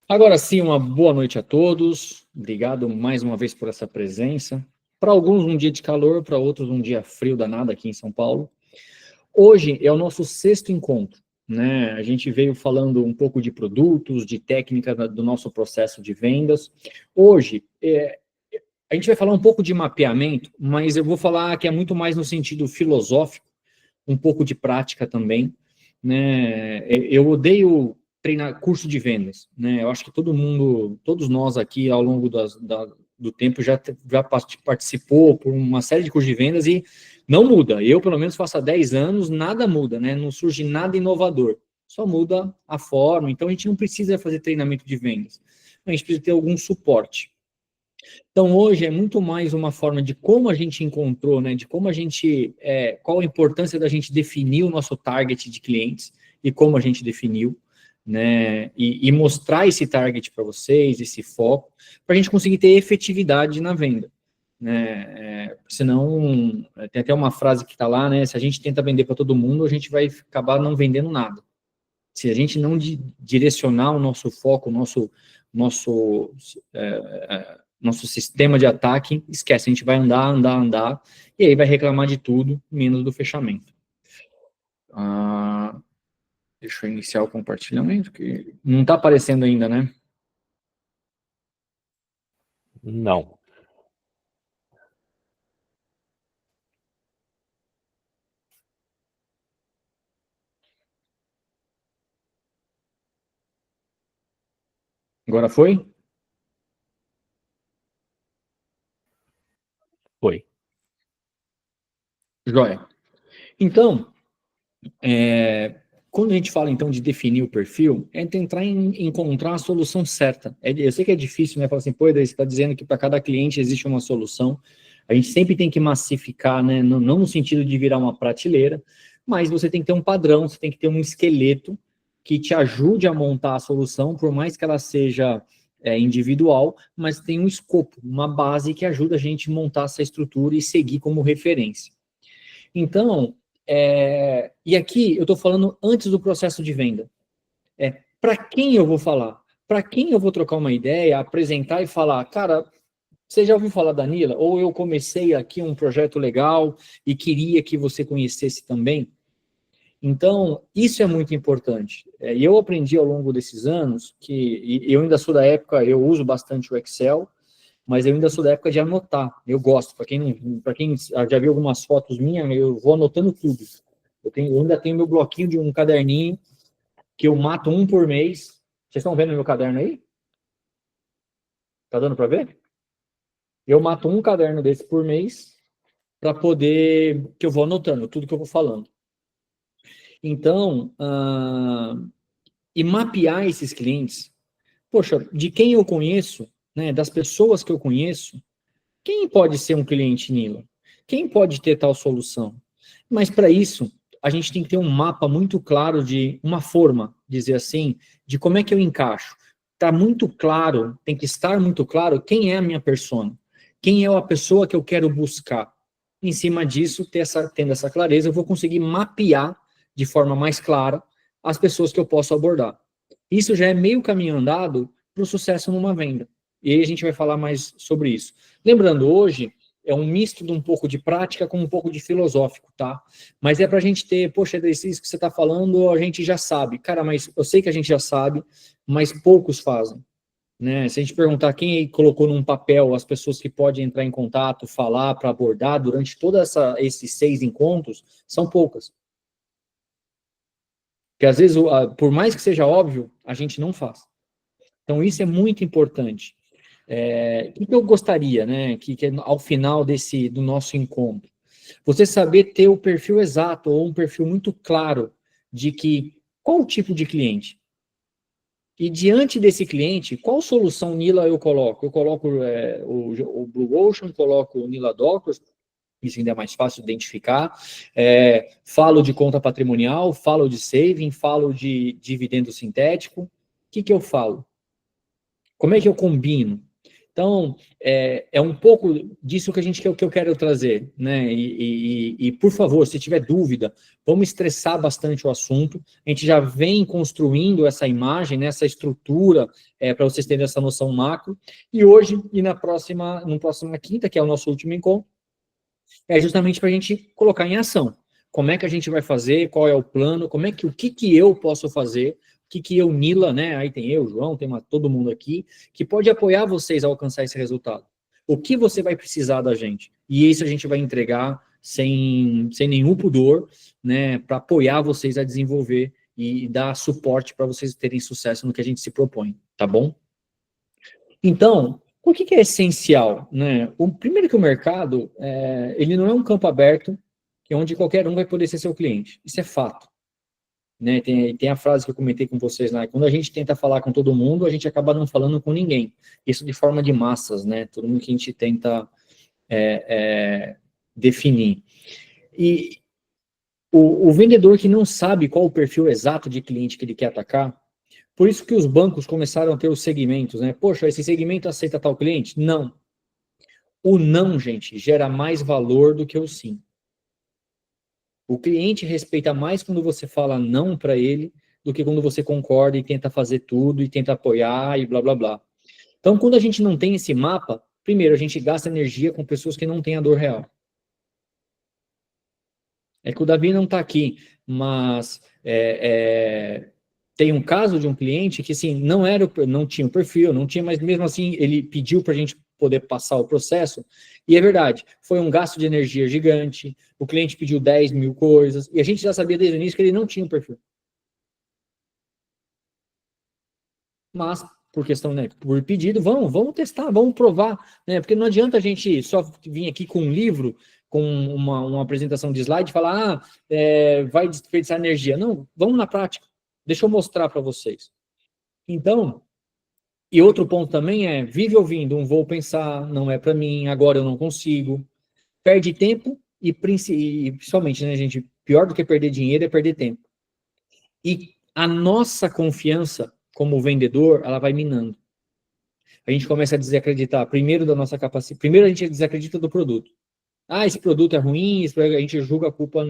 Agora sim, uma boa noite a todos. Obrigado mais uma vez por essa presença. Para alguns, um dia de calor, para outros, um dia frio danado aqui em São Paulo. Hoje é o nosso sexto encontro, né? A gente veio falando um pouco de produtos, de técnica do nosso processo de vendas. Hoje, a gente vai falar um pouco de mapeamento, mas eu vou falar que é muito mais no sentido filosófico, um pouco de prática também, né? Eu odeio treinar curso de vendas, né? Eu acho que todo mundo, todos nós aqui ao longo do tempo já participou por uma série de cursos de vendas e não muda. Eu, pelo menos, faço há 10 anos, nada muda, né? Não surge nada inovador, só muda a forma. Então, a gente não precisa fazer treinamento de vendas, a gente precisa ter algum suporte. Então, hoje é muito mais uma forma de como a gente encontrou, né, de como a gente, qual a importância da gente definir o nosso target de clientes e como a gente definiu, né, e mostrar esse target para vocês, esse foco, para a gente conseguir ter efetividade na venda, né, senão, tem até uma frase que está lá, né, se a gente tenta vender para todo mundo, a gente vai acabar não vendendo nada. Se a gente não direcionar o nosso foco, nosso nosso sistema de ataque, esquece, a gente vai andar, e aí vai reclamar de tudo, menos do fechamento. Deixa eu iniciar o compartilhamento, que não está aparecendo ainda, né? Não. Agora foi? Foi. Joia. Então, quando a gente fala, então, de definir o perfil, é tentar encontrar a solução certa. Eu sei que é difícil, né? Falar assim, pô, você está dizendo que para cada cliente existe uma solução. A gente sempre tem que massificar, né? Não no sentido de virar uma prateleira, mas você tem que ter um padrão, você tem que ter um esqueleto que te ajude a montar a solução, por mais que ela seja individual, mas tem um escopo, uma base que ajuda a gente a montar essa estrutura e seguir como referência. Então, e aqui eu estou falando antes do processo de venda. Para quem eu vou falar? Para quem eu vou trocar uma ideia, apresentar e falar, cara, você já ouviu falar da Nila? Ou eu comecei aqui um projeto legal e queria que você conhecesse também? Então, isso é muito importante. E eu aprendi ao longo desses anos que, e eu ainda sou da época, eu uso bastante o Excel, mas eu ainda sou da época de anotar. Eu gosto. Para quem já viu algumas fotos minhas, eu vou anotando tudo. Eu ainda tenho meu bloquinho de um caderninho que eu mato um por mês. Vocês estão vendo meu caderno aí? Tá dando para ver? Eu mato um caderno desse por mês para poder que eu vou anotando tudo que eu vou falando. Então, e mapear esses clientes. Poxa, de quem eu conheço, né, das pessoas que eu conheço, quem pode ser um cliente Nila? Quem pode ter tal solução? Mas para isso, a gente tem que ter um mapa muito claro de uma forma, dizer assim, de como é que eu encaixo. Está muito claro, tem que estar muito claro quem é a minha persona, quem é a pessoa que eu quero buscar. Em cima disso, tendo essa clareza, eu vou conseguir mapear de forma mais clara as pessoas que eu posso abordar. Isso já é meio caminho andado para o sucesso numa venda. E aí a gente vai falar mais sobre isso. Lembrando, hoje é um misto de um pouco de prática com um pouco de filosófico, tá? Mas é para a gente ter, poxa, isso que você está falando, a gente já sabe. Cara, mas eu sei que a gente já sabe, mas poucos fazem. Né? Se a gente perguntar quem colocou num papel as pessoas que podem entrar em contato, falar, para abordar durante todos esses 6 encontros, são poucas. Porque às vezes, por mais que seja óbvio, a gente não faz. Então, isso é muito importante. O que eu gostaria, né, que ao final do nosso encontro? Você saber ter o perfil exato, ou um perfil muito claro, de que qual o tipo de cliente? E diante desse cliente, qual solução Nila eu coloco? Eu coloco o Blue Ocean, coloco o Nila Dockers, isso ainda é mais fácil de identificar. Falo de conta patrimonial, falo de saving, falo de dividendo sintético. O que eu falo? Como é que eu combino? Então, é um pouco disso que eu quero trazer, né? E, por favor, se tiver dúvida, vamos estressar bastante o assunto. A gente já vem construindo essa imagem, né, essa estrutura, para vocês terem essa noção macro. E hoje, e na próxima quinta, que é o nosso último encontro, é justamente para a gente colocar em ação. Como é que a gente vai fazer, qual é o plano, o que eu posso fazer, o que eu, Nila, né, aí tem eu, João, tem todo mundo aqui, que pode apoiar vocês a alcançar esse resultado. O que você vai precisar da gente? E isso a gente vai entregar sem nenhum pudor, né, para apoiar vocês a desenvolver e dar suporte para vocês terem sucesso no que a gente se propõe, tá bom? Então, o que é essencial, né? Primeiro que o mercado, ele não é um campo aberto, que é onde qualquer um vai poder ser seu cliente. Isso é fato. Né? Tem a frase que eu comentei com vocês lá, quando a gente tenta falar com todo mundo, a gente acaba não falando com ninguém. Isso de forma de massas, né? Todo mundo que a gente tenta definir. E o vendedor que não sabe qual o perfil exato de cliente que ele quer atacar, por isso que os bancos começaram a ter os segmentos, né? Poxa, esse segmento aceita tal cliente? Não. O não, gente, gera mais valor do que o sim. O cliente respeita mais quando você fala não para ele do que quando você concorda e tenta fazer tudo e tenta apoiar e blá blá blá. Então, quando a gente não tem esse mapa, primeiro, a gente gasta energia com pessoas que não têm a dor real. É que o Davi não está aqui, mas tem um caso de um cliente que, assim, não tinha o perfil, não tinha, mas mesmo assim ele pediu para a gente poder passar o processo, e é verdade, foi um gasto de energia gigante, o cliente pediu 10 mil coisas, e a gente já sabia desde o início que ele não tinha o perfil. Mas, por questão, né, por pedido, vamos testar, vamos provar, né, porque não adianta a gente só vir aqui com um livro, com uma apresentação de slide e falar, vai desperdiçar energia. Não, vamos na prática. Deixa eu mostrar para vocês. Então, e outro ponto também vive ouvindo, vou pensar, não é para mim, agora eu não consigo. Perde tempo e principalmente, né, gente, pior do que perder dinheiro é perder tempo. E a nossa confiança como vendedor, ela vai minando. A gente começa a desacreditar primeiro da nossa capacidade. Primeiro a gente desacredita do produto. Ah, esse produto é ruim, a gente julga a culpa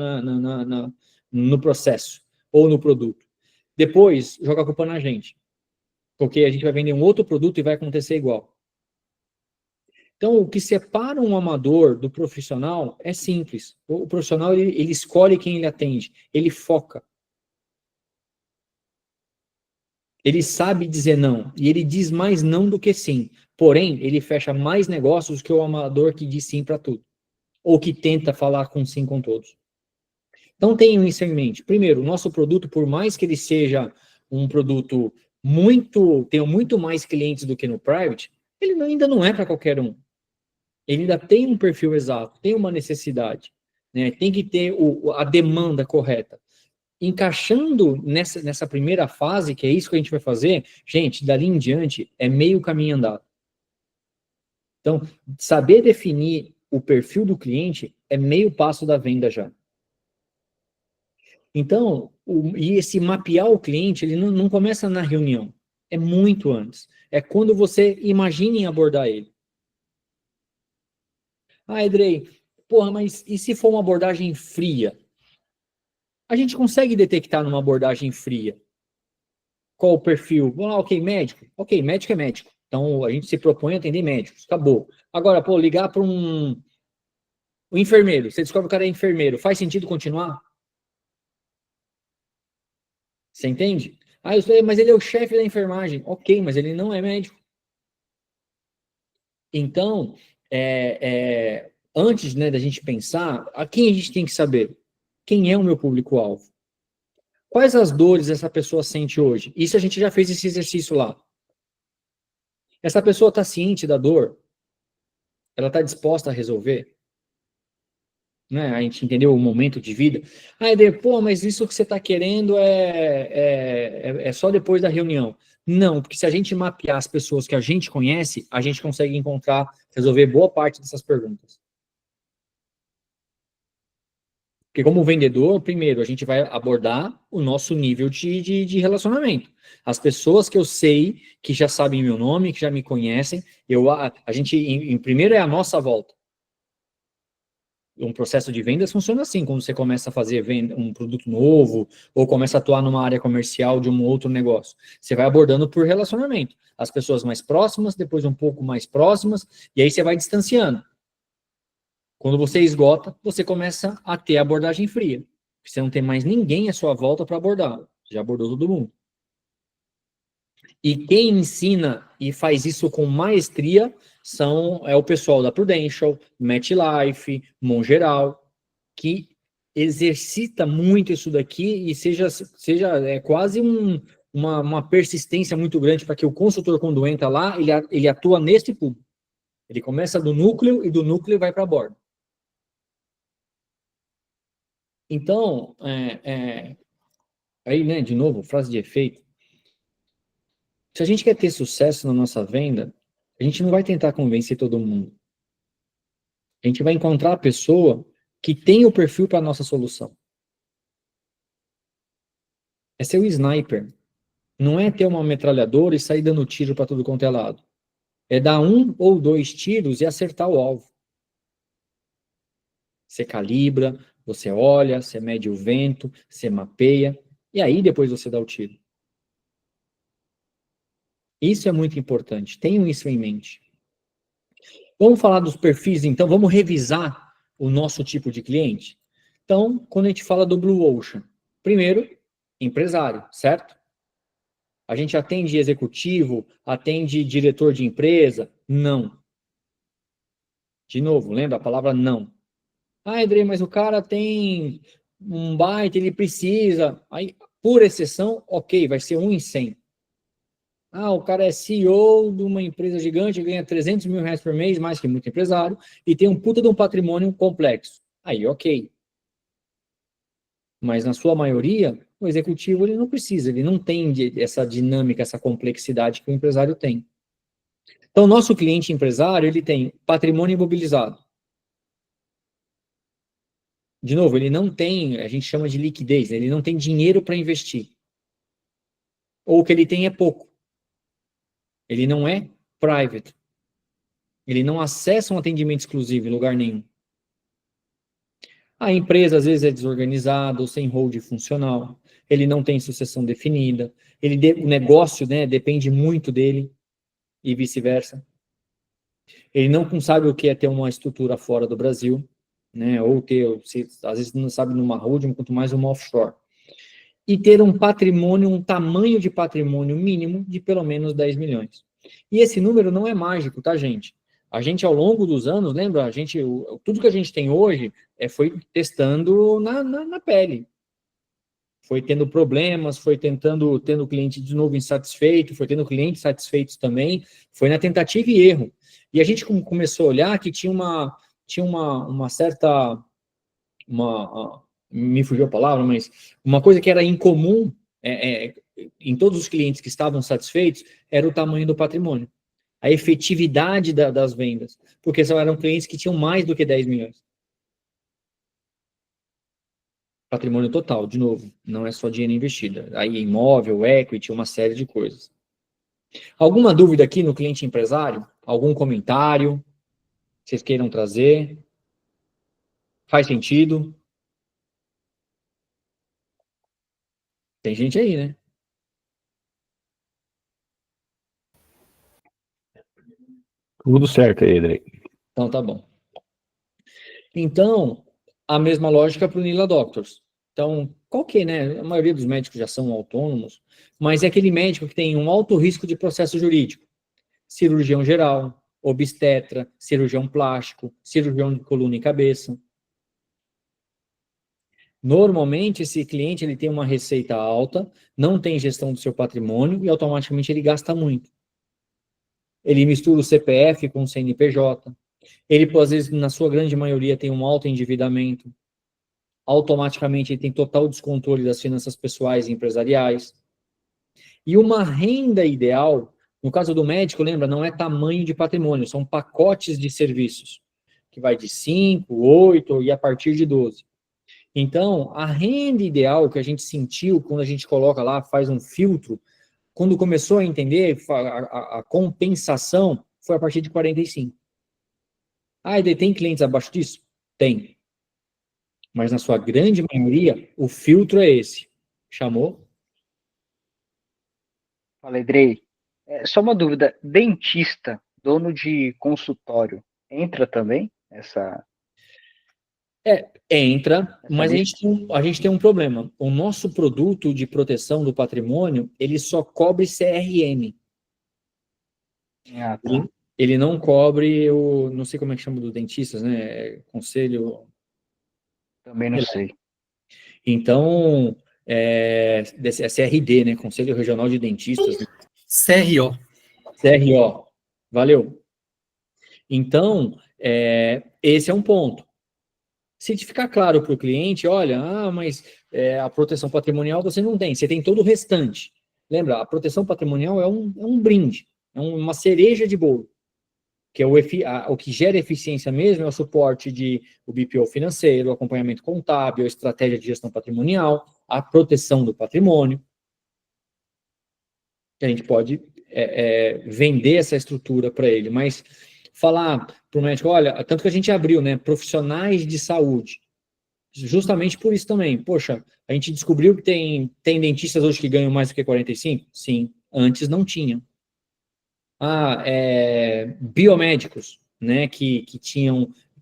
no processo ou no produto. Depois, joga a culpa na gente. Porque a gente vai vender um outro produto e vai acontecer igual. Então, o que separa um amador do profissional é simples. O profissional, ele escolhe quem ele atende. Ele foca. Ele sabe dizer não. E ele diz mais não do que sim. Porém, ele fecha mais negócios que o amador que diz sim para tudo. Ou que tenta falar com sim com todos. Então, tenham isso em mente. Primeiro, o nosso produto, por mais que ele seja um produto tenha muito mais clientes do que no private, ele ainda não é para qualquer um. Ele ainda tem um perfil exato, tem uma necessidade, né? Tem que ter a demanda correta. Encaixando nessa primeira fase, que é isso que a gente vai fazer, gente, dali em diante é meio caminho andado. Então, saber definir o perfil do cliente é meio passo da venda já. Então, e esse mapear o cliente, ele não começa na reunião, é muito antes. É quando você imagina em abordar ele. Ah, Edrei, porra, mas e se for uma abordagem fria? A gente consegue detectar numa abordagem fria qual o perfil. Ah, ok, médico. Ok, médico é médico. Então, a gente se propõe a atender médicos. Acabou. Agora, pô, ligar para um enfermeiro. Você descobre que o cara é enfermeiro. Faz sentido continuar? Você entende? Ah, mas ele é o chefe da enfermagem. Ok, mas ele não é médico. Então, antes, né, da gente pensar, a quem a gente tem que saber? Quem é o meu público-alvo? Quais as dores essa pessoa sente hoje? Isso a gente já fez esse exercício lá. Essa pessoa está ciente da dor? Ela está disposta a resolver? Né? A gente entendeu o momento de vida. Aí, pô, mas isso que você está querendo é só depois da reunião. Não, porque se a gente mapear as pessoas que a gente conhece, a gente consegue resolver boa parte dessas perguntas. Porque como vendedor, primeiro, a gente vai abordar o nosso nível de relacionamento. As pessoas que eu sei, que já sabem meu nome, que já me conhecem, a gente, primeiro é a nossa volta. Um processo de vendas funciona assim, quando você começa a fazer um produto novo, ou começa a atuar numa área comercial de um outro negócio. Você vai abordando por relacionamento. As pessoas mais próximas, depois um pouco mais próximas, e aí você vai distanciando. Quando você esgota, você começa a ter abordagem fria. Você não tem mais ninguém à sua volta para abordar. Já abordou todo mundo. E quem ensina e faz isso com maestria é o pessoal da Prudential, MetLife, Mongeral, que exercita muito isso daqui e seja quase uma persistência muito grande para que o consultor, quando entra lá, ele atua neste público. Ele começa do núcleo e do núcleo vai para a borda. Então, aí, né, de novo, frase de efeito. Se a gente quer ter sucesso na nossa venda, a gente não vai tentar convencer todo mundo. A gente vai encontrar a pessoa que tem o perfil para a nossa solução. É ser o sniper. Não é ter uma metralhadora e sair dando tiro para tudo quanto é lado. É dar 1 ou 2 tiros e acertar o alvo. Você calibra, você olha, você mede o vento, você mapeia, e aí depois você dá o tiro. Isso é muito importante. Tenham isso em mente. Vamos falar dos perfis, então, vamos revisar o nosso tipo de cliente? Então, quando a gente fala do Blue Ocean, primeiro, empresário, certo? A gente atende executivo, atende diretor de empresa? Não. De novo, lembra a palavra não. Ah, André, mas o cara tem um baita, ele precisa. Aí, por exceção, ok, vai ser 1 em 100. Ah, o cara é CEO de uma empresa gigante, ganha 300 mil reais por mês, mais que muito empresário, e tem um puta de um patrimônio complexo. Aí, ok. Mas na sua maioria, o executivo ele não precisa, ele não tem essa dinâmica, essa complexidade que o empresário tem. Então, nosso cliente empresário, ele tem patrimônio imobilizado. De novo, ele não tem, a gente chama de liquidez, ele não tem dinheiro para investir. Ou o que ele tem é pouco. Ele não é private. Ele não acessa um atendimento exclusivo em lugar nenhum. A empresa, às vezes, é desorganizada ou sem hold funcional. Ele não tem sucessão definida. O negócio, né, depende muito dele e vice-versa. Ele não sabe o que é ter uma estrutura fora do Brasil, né, ou às vezes não sabe numa holding, quanto mais uma offshore. E ter um patrimônio, um tamanho de patrimônio mínimo de pelo menos 10 milhões. E esse número não é mágico, tá, gente? A gente, ao longo dos anos, lembra? Tudo que a gente tem hoje foi testando na pele. Foi tendo problemas, foi tendo cliente de novo insatisfeito, foi tendo clientes satisfeitos também, foi na tentativa e erro. E a gente começou a olhar que tinha uma certa, me fugiu a palavra, mas uma coisa que era incomum em todos os clientes que estavam satisfeitos era o tamanho do patrimônio, a efetividade das vendas, porque só eram clientes que tinham mais do que 10 milhões. Patrimônio total, de novo, não é só dinheiro investido. Aí imóvel, equity, uma série de coisas. Alguma dúvida aqui no cliente empresário? Algum comentário? Vocês queiram trazer? Faz sentido? Tem gente aí, né? Tudo certo aí, Andrei. Então tá bom. Então, a mesma lógica para o Nila Doctors. Então, qual que é, né? A maioria dos médicos já são autônomos, mas é aquele médico que tem um alto risco de processo jurídico. Cirurgião geral, obstetra, cirurgião plástico, cirurgião de coluna e cabeça. Normalmente, esse cliente ele tem uma receita alta, não tem gestão do seu patrimônio e automaticamente ele gasta muito. Ele mistura o CPF com o CNPJ. Ele, às vezes, na sua grande maioria, tem um alto endividamento. Automaticamente, ele tem total descontrole das finanças pessoais e empresariais. E uma renda ideal, no caso do médico, lembra, não é tamanho de patrimônio, são pacotes de serviços, que vai de 5, 8 e a partir de 12. Então, a renda ideal que a gente sentiu quando a gente coloca lá, faz um filtro, quando começou a entender a compensação, foi a partir de 45. Ah, e tem clientes abaixo disso? Tem. Mas na sua grande maioria, o filtro é esse. Chamou? Fala, Edrei. Só uma dúvida, dentista, dono de consultório, entra também Entra, essa mas lista? a gente tem um problema. O nosso produto de proteção do patrimônio, ele só cobre CRM. Ah, tá. Ele não cobre o, não sei como é que chama dos dentistas, né? Conselho. Também não sei. Então, é CRD, né? Conselho Regional de Dentistas. Né? CRO. CRO. Valeu. Então, esse é um ponto. Se ficar claro para o cliente, olha, mas a proteção patrimonial você não tem, você tem todo o restante. Lembra, a proteção patrimonial é um brinde, é uma cereja de bolo, que é o que gera eficiência mesmo é o suporte de o BPO financeiro, o acompanhamento contábil, a estratégia de gestão patrimonial, a proteção do patrimônio. A gente pode vender essa estrutura para ele, mas falar para o médico, olha, tanto que a gente abriu, né, profissionais de saúde, justamente por isso também. Poxa, a gente descobriu que tem dentistas hoje que ganham mais do que 45? Sim, antes não tinha. Biomédicos, né, que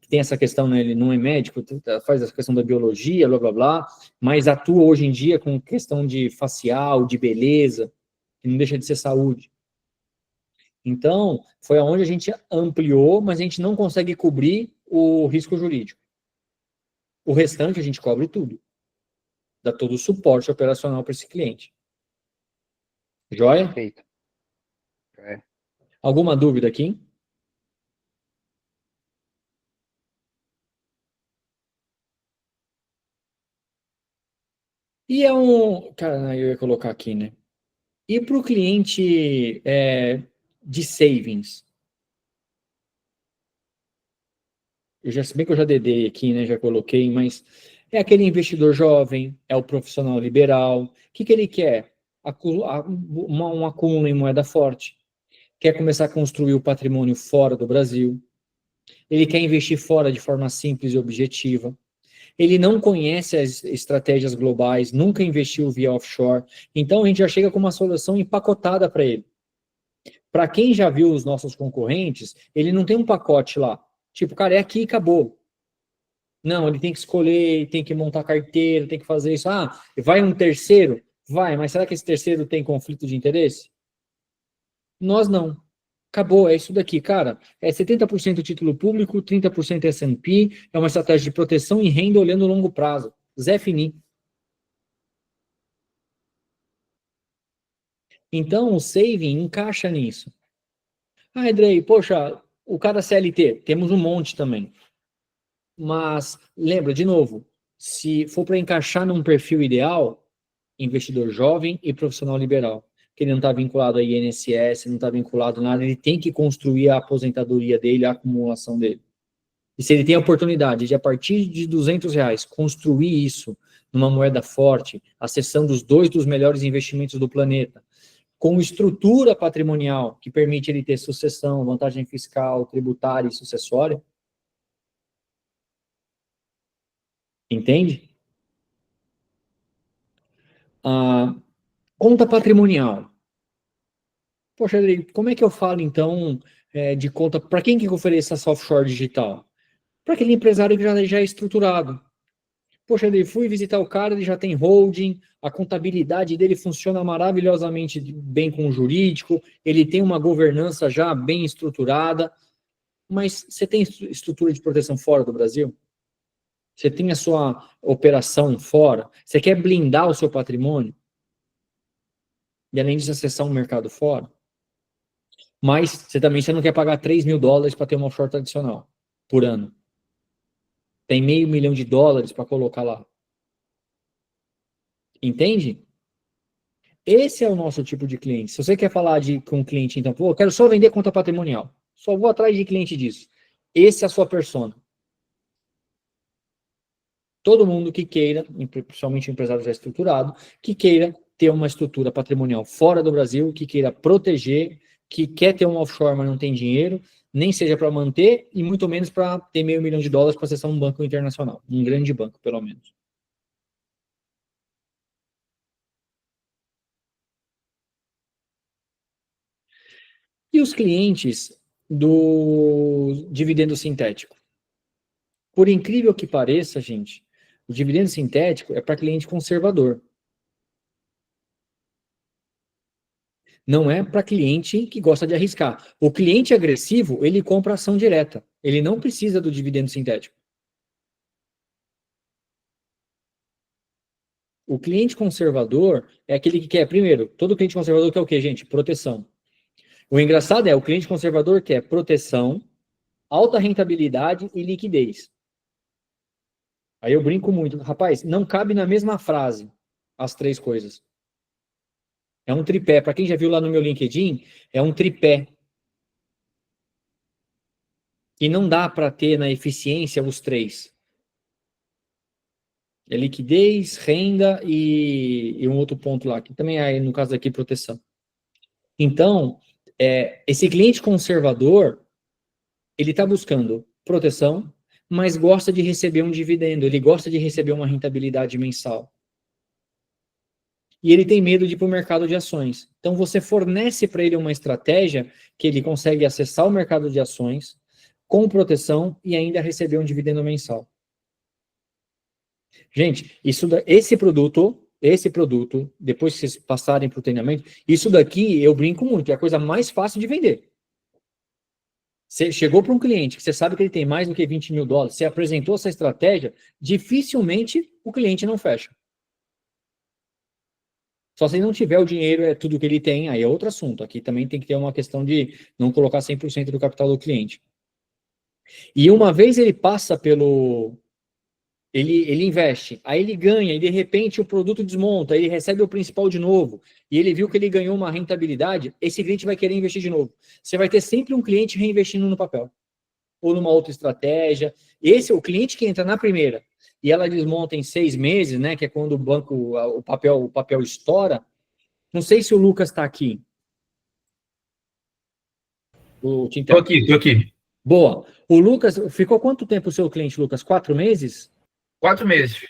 tem essa questão, né, ele não é médico, faz essa questão da biologia, blá, blá, blá, mas atua hoje em dia com questão de facial, de beleza, que não deixa de ser saúde. Então, foi aonde a gente ampliou, mas a gente não consegue cobrir o risco jurídico. O restante a gente cobre tudo. Dá todo o suporte operacional para esse cliente. Joia? Perfeito. Alguma dúvida aqui? E cara, eu ia colocar aqui, né? E para o cliente de savings? Se bem que eu já dedei aqui, né? Já coloquei, mas é aquele investidor jovem, é o profissional liberal. O que ele quer? Um acúmulo em moeda forte. Quer começar a construir o patrimônio fora do Brasil. Ele quer investir fora de forma simples e objetiva. Ele não conhece as estratégias globais, nunca investiu via offshore. Então a gente já chega com uma solução empacotada para ele. Para quem já viu os nossos concorrentes, ele não tem um pacote lá. Tipo, cara, é aqui e acabou. Não, ele tem que escolher, tem que montar carteira, tem que fazer isso. Ah, vai um terceiro? Vai, mas será que esse terceiro tem conflito de interesse? Nós não. Acabou, é isso daqui, cara. É 70% título público, 30% S&P, é uma estratégia de proteção e renda olhando o longo prazo. Zé Fini. Então, o saving encaixa nisso. Ah, Edrei, poxa, o cara CLT, temos um monte também. Mas, lembra, de novo, se for para encaixar num perfil ideal, investidor jovem e profissional liberal, que ele não está vinculado a INSS, não está vinculado a nada, ele tem que construir a aposentadoria dele, a acumulação dele. E se ele tem a oportunidade de, a partir de R$ 200, construir isso numa moeda forte, acessando os 2 dos melhores investimentos do planeta, com estrutura patrimonial que permite ele ter sucessão, vantagem fiscal, tributária e sucessória, entende? Conta patrimonial. Poxa, Adri, como é que eu falo, então, de conta... Para quem que eu ofereço essa offshore digital? Para aquele empresário que já é estruturado. Poxa, Adri, fui visitar o cara, ele já tem holding, a contabilidade dele funciona maravilhosamente bem com o jurídico, ele tem uma governança já bem estruturada, mas você tem estrutura de proteção fora do Brasil? Você tem a sua operação fora? Você quer blindar o seu patrimônio? E além disso, acessar um mercado fora? Mas você não quer pagar US$ 3.000 para ter uma offshore tradicional por ano. Tem US$ 500 mil para colocar lá. Entende? Esse é o nosso tipo de cliente. Se você quer falar com um cliente, então, pô, eu quero só vender conta patrimonial. Só vou atrás de cliente disso. Esse é a sua persona. Todo mundo que queira, principalmente o empresário já estruturado, que queira ter uma estrutura patrimonial fora do Brasil, que queira proteger, que quer ter um offshore, mas não tem dinheiro, nem seja para manter, e muito menos para ter $500 mil para acessar um banco internacional, um grande banco, pelo menos. E os clientes do dividendo sintético? Por incrível que pareça, gente, o dividendo sintético é para cliente conservador. Não é para cliente que gosta de arriscar. O cliente agressivo, ele compra ação direta. Ele não precisa do dividendo sintético. O cliente conservador é aquele que quer, primeiro, todo cliente conservador quer o quê, gente? Proteção. O engraçado é, o cliente conservador quer proteção, alta rentabilidade e liquidez. Aí eu brinco muito. Rapaz, não cabe na mesma frase as três coisas. É um tripé. Para quem já viu lá no meu LinkedIn, é um tripé. E não dá para ter na eficiência os três. É liquidez, renda e um outro ponto lá, que também é, no caso aqui, proteção. Então, esse cliente conservador, ele está buscando proteção, mas gosta de receber um dividendo, ele gosta de receber uma rentabilidade mensal. E ele tem medo de ir para o mercado de ações. Então, você fornece para ele uma estratégia que ele consegue acessar o mercado de ações com proteção e ainda receber um dividendo mensal. Gente, esse produto, depois que vocês passarem para o treinamento, isso daqui eu brinco muito, é a coisa mais fácil de vender. Você chegou para um cliente que você sabe que ele tem mais do que $20 mil, você apresentou essa estratégia, dificilmente o cliente não fecha. Só se ele não tiver o dinheiro, é tudo que ele tem, aí é outro assunto. Aqui também tem que ter uma questão de não colocar 100% do capital do cliente. E uma vez ele passa pelo... Ele investe, aí ele ganha, e de repente o produto desmonta, ele recebe o principal de novo, e ele viu que ele ganhou uma rentabilidade, esse cliente vai querer investir de novo. Você vai ter sempre um cliente reinvestindo no papel, ou numa outra estratégia. Esse é o cliente que entra na primeira, e ela desmonta em 6 meses, né, que é quando o banco, o papel estoura. Não sei se o Lucas está aqui. O Tô aqui, tô aqui. Boa. O Lucas, ficou quanto tempo o seu cliente, Lucas? 4 meses? 4 meses.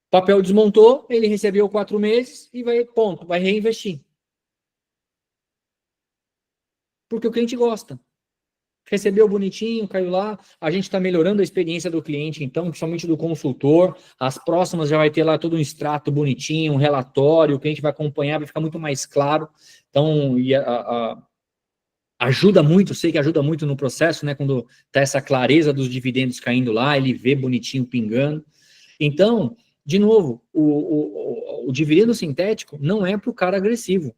Papel desmontou, ele recebeu 4 meses e vai reinvestir. Porque o cliente gosta. Recebeu bonitinho, caiu lá, a gente está melhorando a experiência do cliente, então, principalmente do consultor, as próximas já vai ter lá todo um extrato bonitinho, um relatório, o cliente vai acompanhar, vai ficar muito mais claro. Então, ajuda muito, sei que ajuda muito no processo, né, quando tá essa clareza dos dividendos caindo lá, ele vê bonitinho pingando. Então, de novo, o dividendo sintético não é para o cara agressivo.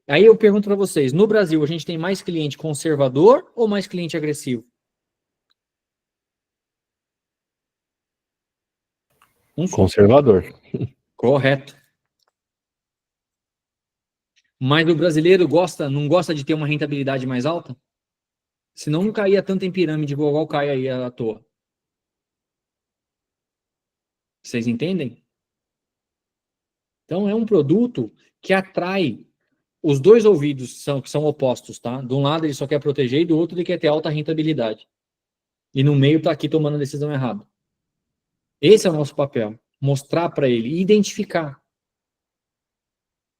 Aí eu pergunto para vocês, no Brasil a gente tem mais cliente conservador ou mais cliente agressivo? Conservador. Correto. Mas o brasileiro não gosta de ter uma rentabilidade mais alta? Senão não caía tanto em pirâmide igual cai aí à toa. Vocês entendem? Então é um produto que atrai os dois ouvidos que são opostos, tá? De um lado ele só quer proteger e do outro ele quer ter alta rentabilidade. E no meio tá aqui tomando a decisão errada. Esse é o nosso papel. Mostrar para ele, identificar.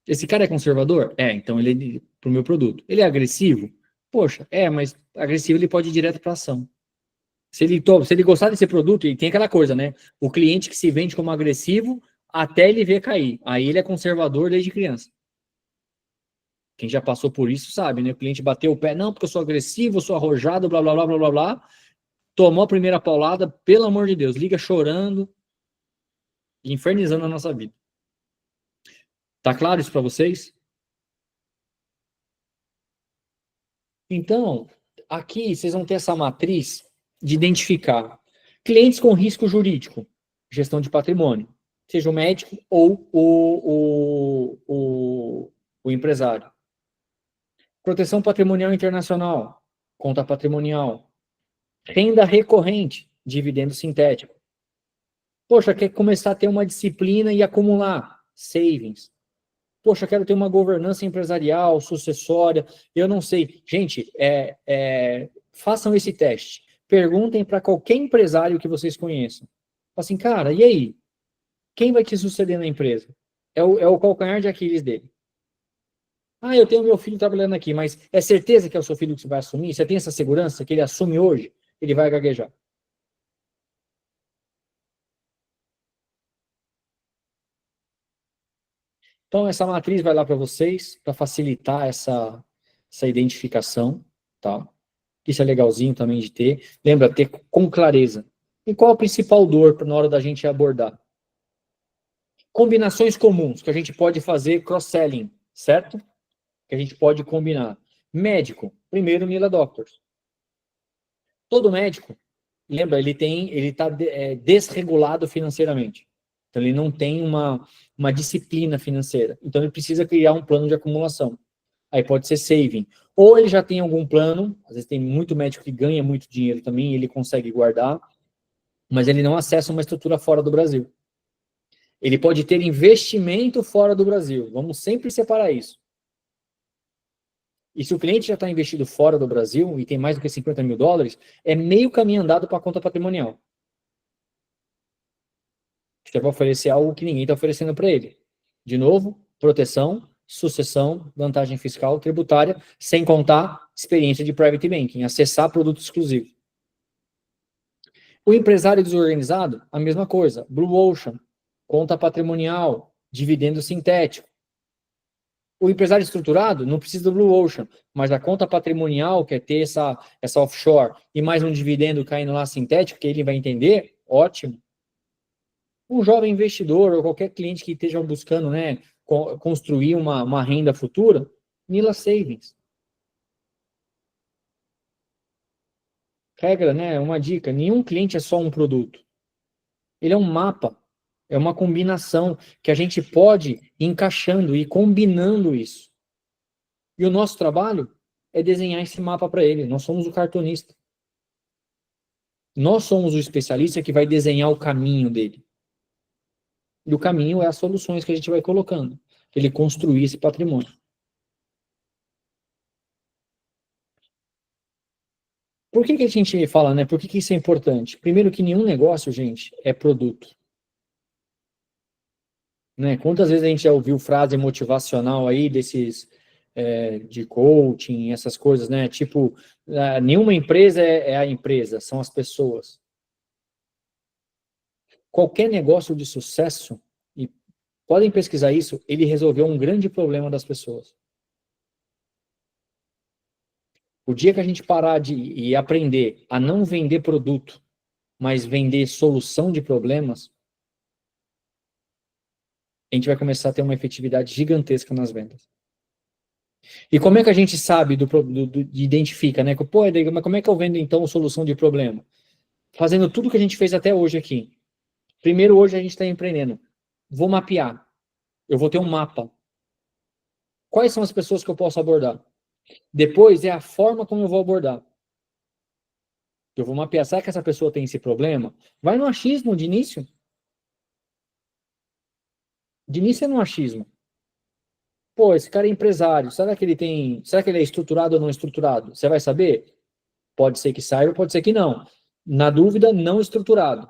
Esse cara é conservador? Então ele é pro meu produto. Ele é agressivo? Poxa, mas agressivo ele pode ir direto para ação. Se ele gostar desse produto, e tem aquela coisa, né? O cliente que se vende como agressivo até ele ver cair. Aí ele é conservador desde criança. Quem já passou por isso sabe, né? O cliente bateu o pé, não, porque eu sou agressivo, eu sou arrojado, blá, blá, blá, blá, blá, blá. Tomou a primeira paulada, pelo amor de Deus, liga chorando, infernizando a nossa vida. Tá claro isso para vocês? Então, aqui vocês vão ter essa matriz de identificar clientes com risco jurídico, gestão de patrimônio, seja o médico ou o empresário. Proteção patrimonial internacional, conta patrimonial. Renda recorrente, dividendo sintético. Poxa, quer começar a ter uma disciplina e acumular savings. Poxa, quero ter uma governança empresarial, sucessória, eu não sei. Gente, façam esse teste. Perguntem para qualquer empresário que vocês conheçam. Assim, cara, e aí? Quem vai te suceder na empresa? É o calcanhar de Aquiles dele. Ah, eu tenho meu filho trabalhando aqui, mas é certeza que é o seu filho que você vai assumir? Você tem essa segurança que ele assume hoje? Ele vai gaguejar. Então, essa matriz vai lá para vocês, para facilitar essa identificação, tá? Isso é legalzinho também de ter. Lembra, ter com clareza. E qual a principal dor na hora da gente abordar? Combinações comuns que a gente pode fazer cross-selling, certo? Que a gente pode combinar. Médico, primeiro Nila Doctors. Todo médico, lembra, ele está desregulado financeiramente. Então, ele não tem uma disciplina financeira. Então, ele precisa criar um plano de acumulação. Aí pode ser saving. Ou ele já tem algum plano, às vezes tem muito médico que ganha muito dinheiro também, ele consegue guardar, mas ele não acessa uma estrutura fora do Brasil. Ele pode ter investimento fora do Brasil. Vamos sempre separar isso. E se o cliente já está investido fora do Brasil e tem mais do que 50 mil dólares, é meio caminho andado para a conta patrimonial. Você vai oferecer algo que ninguém está oferecendo para ele. De novo, proteção, sucessão, vantagem fiscal, tributária, sem contar experiência de private banking, acessar produto exclusivo. O empresário desorganizado, a mesma coisa. Blue Ocean, conta patrimonial, dividendo sintético. O empresário estruturado não precisa do Blue Ocean, mas a conta patrimonial, quer ter essa offshore e mais um dividendo caindo lá sintético, que ele vai entender, ótimo. Um jovem investidor ou qualquer cliente que esteja buscando, né, construir uma renda futura, Nila Savings. Regra, né, uma dica, nenhum cliente é só um produto. Ele é um mapa, é uma combinação que a gente pode ir encaixando e combinando isso. E o nosso trabalho é desenhar esse mapa para ele. Nós somos o cartunista. Nós somos o especialista que vai desenhar o caminho dele. E o caminho é as soluções que a gente vai colocando, para ele construir esse patrimônio. Por que a gente fala, né? Por que isso é importante? Primeiro que nenhum negócio, gente, é produto. Né? Quantas vezes a gente já ouviu frase motivacional aí desses de coaching, essas coisas, né? Tipo, nenhuma empresa é a empresa, são as pessoas. Qualquer negócio de sucesso, e podem pesquisar isso, ele resolveu um grande problema das pessoas. O dia que a gente parar e aprender a não vender produto, mas vender solução de problemas, a gente vai começar a ter uma efetividade gigantesca nas vendas. E como é que a gente sabe, identifica, né? Pô, Edgar, mas como é que eu vendo então solução de problema? Fazendo tudo que a gente fez até hoje aqui. Primeiro, hoje a gente está empreendendo. Vou mapear. Eu vou ter um mapa. Quais são as pessoas que eu posso abordar? Depois é a forma como eu vou abordar. Eu vou mapear. Será que essa pessoa tem esse problema? Vai no achismo de início. De início é no achismo. Pô, esse cara é empresário. Será que ele é estruturado ou não estruturado? Você vai saber? Pode ser que saiba, pode ser que não. Na dúvida, não estruturado.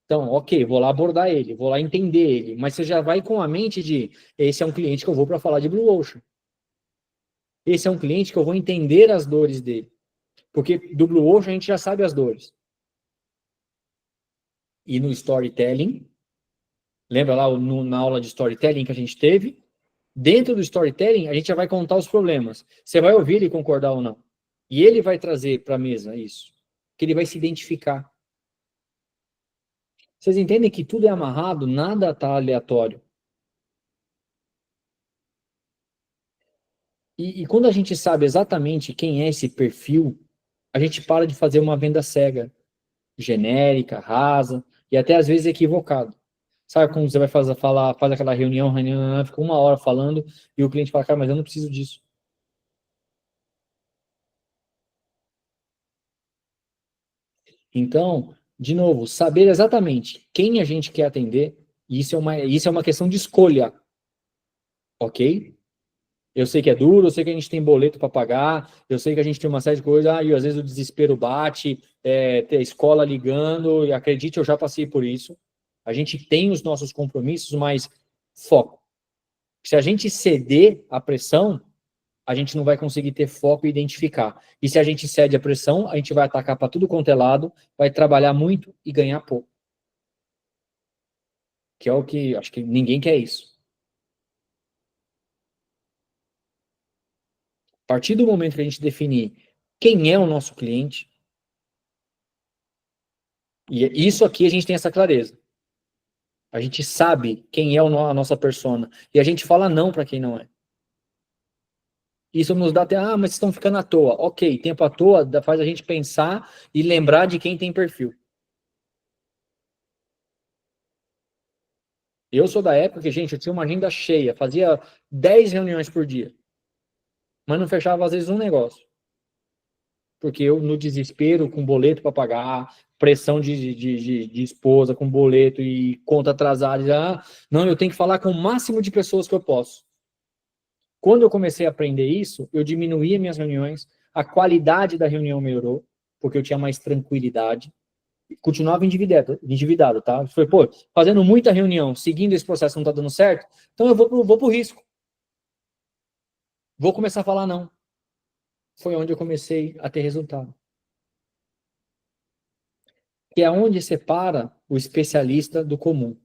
Então, ok, vou lá abordar ele, vou lá entender ele, mas você já vai com a mente de, esse é um cliente que eu vou para falar de Blue Ocean. Esse é um cliente que eu vou entender as dores dele. Porque do Blue Ocean a gente já sabe as dores. E no storytelling, lembra lá na aula de storytelling que a gente teve? Dentro do storytelling, a gente já vai contar os problemas. Você vai ouvir ele concordar ou não. E ele vai trazer para a mesa isso. Que ele vai se identificar. Vocês entendem que tudo é amarrado, nada está aleatório. E quando a gente sabe exatamente quem é esse perfil, a gente para de fazer uma venda cega, genérica, rasa, e até às vezes equivocado. Sabe como você vai faz aquela reunião, fica uma hora falando, e o cliente fala, cara, mas eu não preciso disso. Então, De novo, saber exatamente quem a gente quer atender, isso é uma questão de escolha, ok? Eu sei que é duro, eu sei que a gente tem boleto para pagar, eu sei que a gente tem uma série de coisas, e às vezes o desespero bate, tem a escola ligando, e acredite, eu já passei por isso. A gente tem os nossos compromissos, mas foco. Se a gente ceder à pressão, a gente não vai conseguir ter foco e identificar. E se a gente cede à pressão, a gente vai atacar para tudo quanto é lado, vai trabalhar muito e ganhar pouco. Que é o que, acho que ninguém quer isso. A partir do momento que a gente definir quem é o nosso cliente, e isso aqui a gente tem essa clareza. A gente sabe quem é a nossa persona. E a gente fala não para quem não é. Isso nos dá até, mas vocês estão ficando à toa. Ok, tempo à toa faz a gente pensar e lembrar de quem tem perfil. Eu sou da época que, gente, eu tinha uma agenda cheia, fazia 10 reuniões por dia, mas não fechava às vezes um negócio. Porque eu, no desespero, com boleto para pagar, pressão de esposa com boleto e conta atrasada, não, eu tenho que falar com o máximo de pessoas que eu posso. Quando eu comecei a aprender isso, eu diminuía minhas reuniões, a qualidade da reunião melhorou, porque eu tinha mais tranquilidade, continuava endividado, tá? Foi, fazendo muita reunião, seguindo esse processo não tá dando certo, então eu vou pro risco. Vou começar a falar não. Foi onde eu comecei a ter resultado. Que é onde separa o especialista do comum.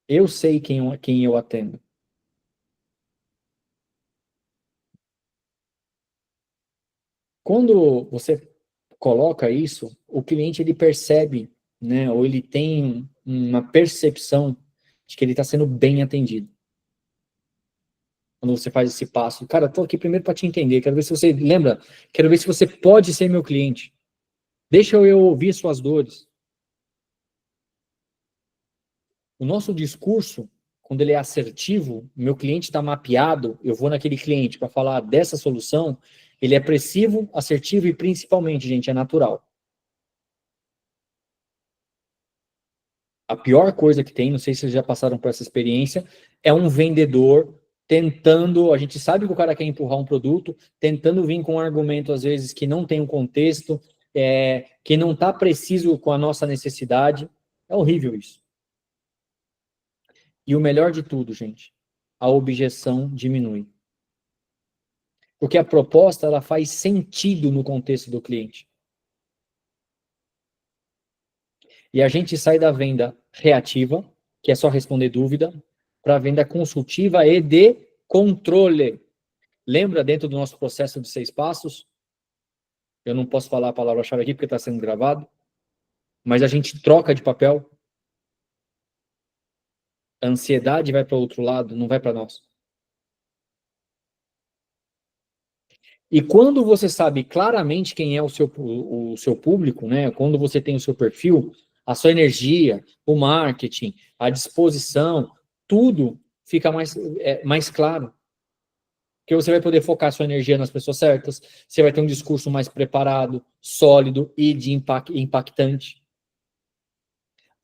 Eu sei quem eu atendo. Quando você coloca isso, o cliente ele percebe, né, ou ele tem uma percepção de que ele está sendo bem atendido. Quando você faz esse passo, cara, estou aqui primeiro para te entender, quero ver se você lembra, quero ver se você pode ser meu cliente. Deixa eu ouvir suas dores. O nosso discurso, quando ele é assertivo, meu cliente está mapeado, eu vou naquele cliente para falar dessa solução, ele é expressivo, assertivo e principalmente, gente, é natural. A pior coisa que tem, não sei se vocês já passaram por essa experiência, é um vendedor tentando, a gente sabe que o cara quer empurrar um produto, tentando vir com um argumento, às vezes, que não tem um contexto, que não está preciso com a nossa necessidade. É horrível isso. E o melhor de tudo, gente, a objeção diminui. Porque a proposta, ela faz sentido no contexto do cliente. E a gente sai da venda reativa, que é só responder dúvida, para a venda consultiva e de controle. Lembra dentro do nosso processo de 6 passos? Eu não posso falar a palavra-chave aqui porque está sendo gravado, mas a gente troca de papel. A ansiedade vai para o outro lado, não vai para nós. E quando você sabe claramente quem é o seu público, né? Quando você tem o seu perfil, a sua energia, o marketing, a disposição, tudo fica mais claro. Porque você vai poder focar sua energia nas pessoas certas, você vai ter um discurso mais preparado, sólido e impactante.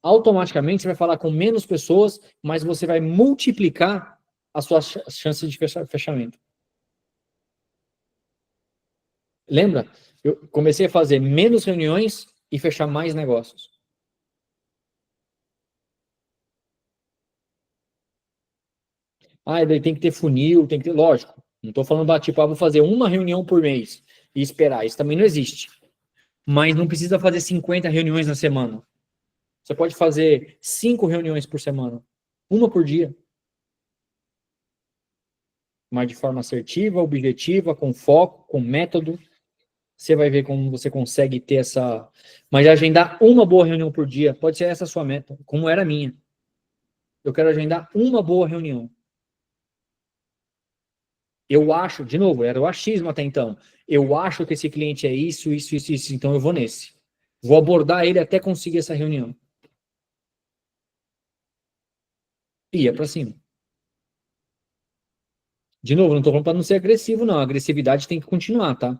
Automaticamente você vai falar com menos pessoas, mas você vai multiplicar as suas chances de fechamento. Lembra? Eu comecei a fazer menos reuniões e fechar mais negócios. Daí tem que ter funil, tem que ter, lógico. Não estou falando, tipo, vou fazer uma reunião por mês e esperar. Isso também não existe. Mas não precisa fazer 50 reuniões na semana. Você pode fazer 5 reuniões por semana. Uma por dia. Mas de forma assertiva, objetiva, com foco, com método. Você vai ver como você consegue ter essa... Mas agendar uma boa reunião por dia, pode ser essa a sua meta, como era a minha. Eu quero agendar uma boa reunião. Eu acho, de novo, era o achismo até então. Eu acho que esse cliente é isso, então eu vou nesse. Vou abordar ele até conseguir essa reunião. Ia para cima. De novo, não estou falando para não ser agressivo, não. A agressividade tem que continuar, tá?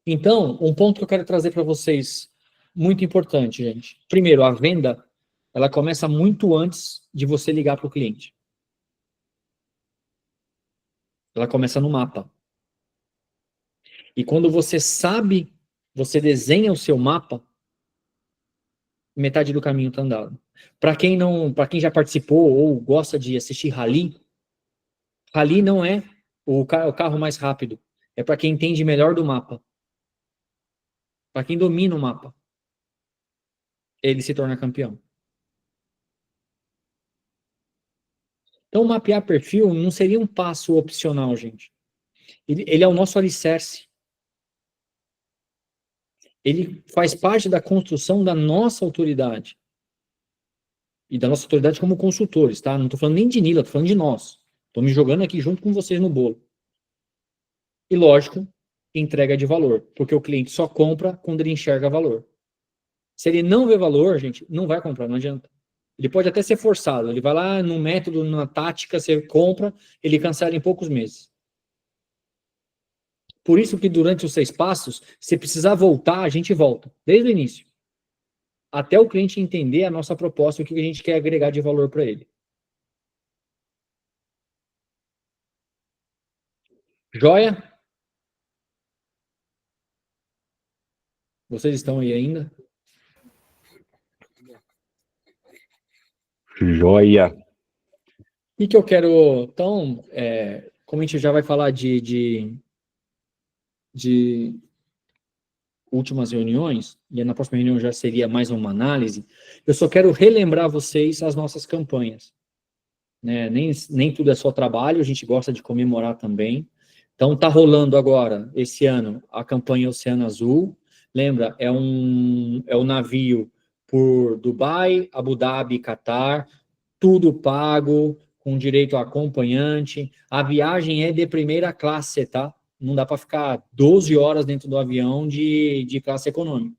Então, um ponto que eu quero trazer para vocês, muito importante, gente. Primeiro, a venda, ela começa muito antes de você ligar para o cliente. Ela começa no mapa. E quando você sabe, você desenha o seu mapa, metade do caminho está andado. Para quem já participou ou gosta de assistir rally, rally não é o carro mais rápido, é para quem entende melhor do mapa. Para quem domina o mapa, ele se torna campeão. Então, mapear perfil não seria um passo opcional, gente. Ele é o nosso alicerce. Ele faz parte da construção da nossa autoridade. E da nossa autoridade como consultores, tá? Não estou falando nem de Nila, estou falando de nós. Estou me jogando aqui junto com vocês no bolo. E, lógico, entrega de valor, porque o cliente só compra quando ele enxerga valor. Se ele não vê valor, gente, não vai comprar, não adianta. Ele pode até ser forçado, ele vai lá no método, na tática, você compra, ele cancela em poucos meses. Por isso que durante os 6 passos, se precisar voltar, a gente volta, desde o início. Até o cliente entender a nossa proposta e o que a gente quer agregar de valor para ele. Joia? Vocês estão aí ainda? Joia. O que eu quero, então, como a gente já vai falar de últimas reuniões, e na próxima reunião já seria mais uma análise, eu só quero relembrar vocês as nossas campanhas. Né? Nem tudo é só trabalho, a gente gosta de comemorar também. Então, tá rolando agora, esse ano, a campanha Oceano Azul. Lembra, é um navio por Dubai, Abu Dhabi, Catar, tudo pago, com direito a acompanhante. A viagem é de primeira classe, tá? Não dá para ficar 12 horas dentro do avião de classe econômica.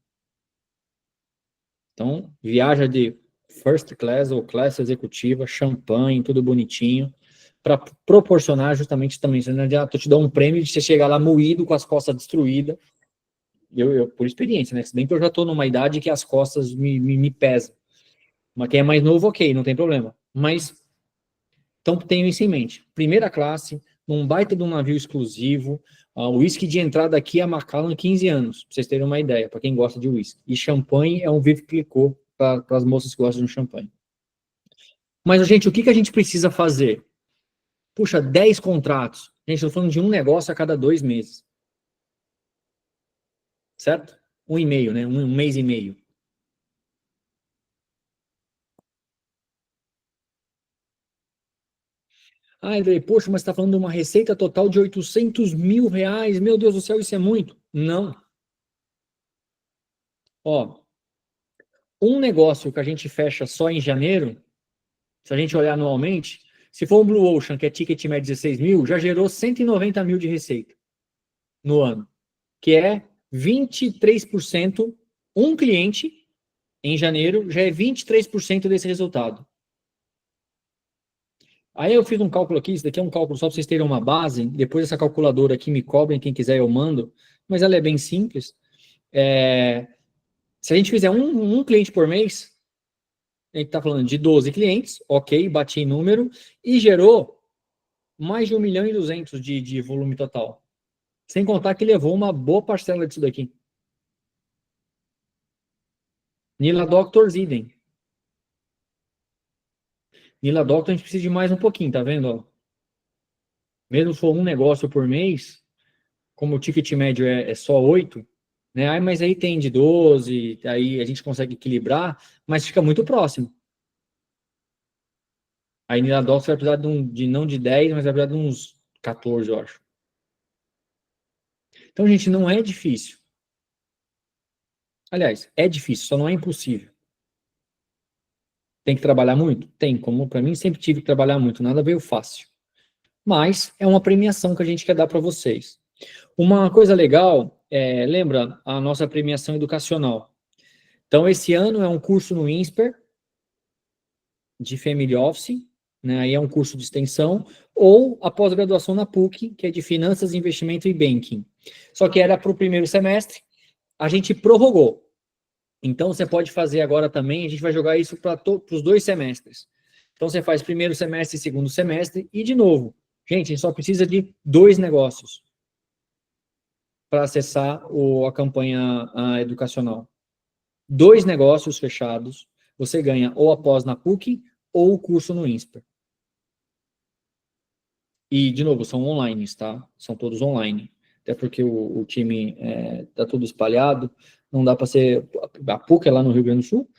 Então, viaja de first class ou classe executiva, champanhe, tudo bonitinho, para proporcionar justamente também, você não adianta te dar um prêmio de você chegar lá moído, com as costas destruídas. Eu por experiência, né? Se bem que eu já estou numa idade que as costas me pesam. Mas quem é mais novo, ok, não tem problema. Mas, então tenho isso em mente. Primeira classe, num baita de um navio exclusivo, o uísque de entrada aqui é a Macallan 15 anos, para vocês terem uma ideia, para quem gosta de uísque. E champanhe é um Vive Clicquot para as moças que gostam de um champanhe. Mas, gente, o que a gente precisa fazer? Puxa, 10 contratos. Gente, estou falando de um negócio a cada 2 meses. Certo? 1,5, né? Um mês e meio. Ah, Andrei, poxa, mas você está falando de uma receita total de 800 mil reais. Meu Deus do céu, isso é muito. Não. Ó, um negócio que a gente fecha só em janeiro, se a gente olhar anualmente, se for um Blue Ocean, que é ticket médio 16 mil, já gerou 190 mil de receita no ano, que é 23%. Um cliente, em janeiro, já é 23% desse resultado. Aí eu fiz um cálculo aqui, isso daqui é um cálculo só para vocês terem uma base, depois essa calculadora aqui me cobrem, quem quiser eu mando, mas ela é bem simples. Se a gente fizer um cliente por mês, a gente está falando de 12 clientes, ok, bati em número, e gerou mais de 1.200.000 de volume total. Sem contar que levou uma boa parcela disso daqui. Nila Doctors, idem. Nila Doctor a gente precisa de mais um pouquinho, tá vendo? Mesmo se for um negócio por mês, como o ticket médio é só 8, né? Mas aí tem de 12, aí a gente consegue equilibrar, mas fica muito próximo. Aí Nila Doctors vai precisar não de 10, mas vai precisar de uns 14, eu acho. Então, gente, não é difícil. Aliás, é difícil, só não é impossível. Tem que trabalhar muito? Tem, como para mim sempre tive que trabalhar muito, nada veio fácil. Mas é uma premiação que a gente quer dar para vocês. Uma coisa legal, lembra a nossa premiação educacional. Então, esse ano é um curso no INSPER, de Family Office, né? Aí é um curso de extensão, ou a pós-graduação na PUC, que é de Finanças, Investimento e Banking. Só que era para o primeiro semestre, a gente prorrogou. Então, você pode fazer agora também, a gente vai jogar isso para os 2 semestres. Então, você faz primeiro semestre e segundo semestre, e de novo, gente, a gente só precisa de 2 negócios para acessar a campanha educacional. 2 negócios fechados, você ganha ou a pós na PUC, ou o curso no INSPER. E, de novo, são online, tá? São todos online. Até porque o time tá todo espalhado, não dá para ser... A PUC é lá no Rio Grande do Sul,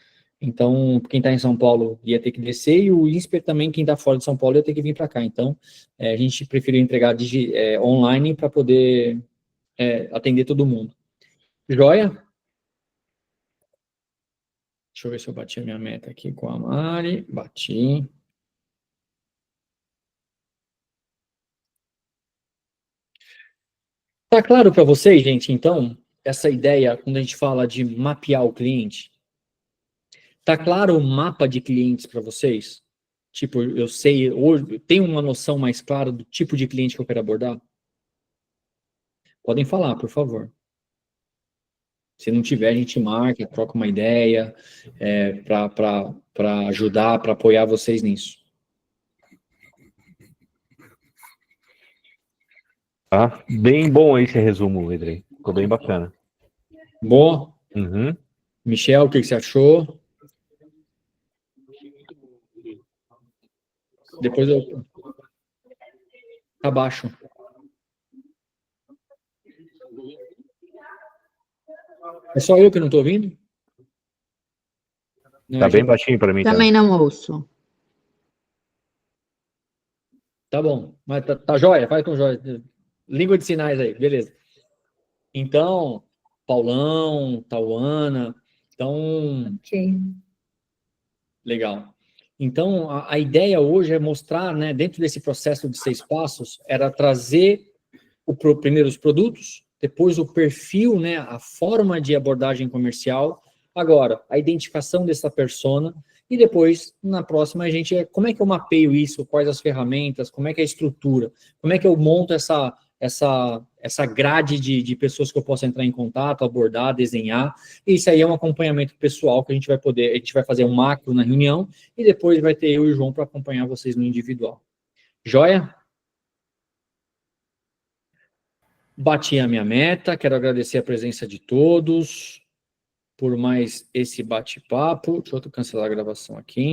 então quem está em São Paulo ia ter que descer, e o INSPER também, quem está fora de São Paulo, ia ter que vir para cá. Então, a gente preferiu entregar online para poder atender todo mundo. Joia? Deixa eu ver se eu bati a minha meta aqui com a Mari. Bati. Tá claro para vocês, gente, então, essa ideia, quando a gente fala de mapear o cliente? Tá claro o mapa de clientes para vocês? Tipo, eu sei, hoje, tenho uma noção mais clara do tipo de cliente que eu quero abordar? Podem falar, por favor. Se não tiver, a gente marca, troca uma ideia, para ajudar, para apoiar vocês nisso. Tá? Bem bom esse resumo, Edrei. Ficou bem bacana. Bom? Uhum. Michel, o que você achou? Depois eu... Tá baixo. É só eu que não tô ouvindo? Não, Tá bem baixinho para mim Também não ouço. Tá bom, mas tá jóia, faz com jóia. Língua de sinais aí, beleza. Então, Paulão, Tauana, então... Ok. Legal. Então, a ideia hoje é mostrar, né, dentro desse processo de 6 passos, era trazer primeiro os produtos, depois o perfil, né, a forma de abordagem comercial, agora, a identificação dessa persona, e depois, na próxima, a gente, como é que eu mapeio isso, quais as ferramentas, como é que é a estrutura, como é que eu monto essa grade de pessoas que eu posso entrar em contato, abordar, desenhar, e isso aí é um acompanhamento pessoal que a gente vai fazer um macro na reunião, e depois vai ter eu e o João para acompanhar vocês no individual. Joia? Bati a minha meta, quero agradecer a presença de todos por mais esse bate-papo. Deixa eu cancelar a gravação aqui.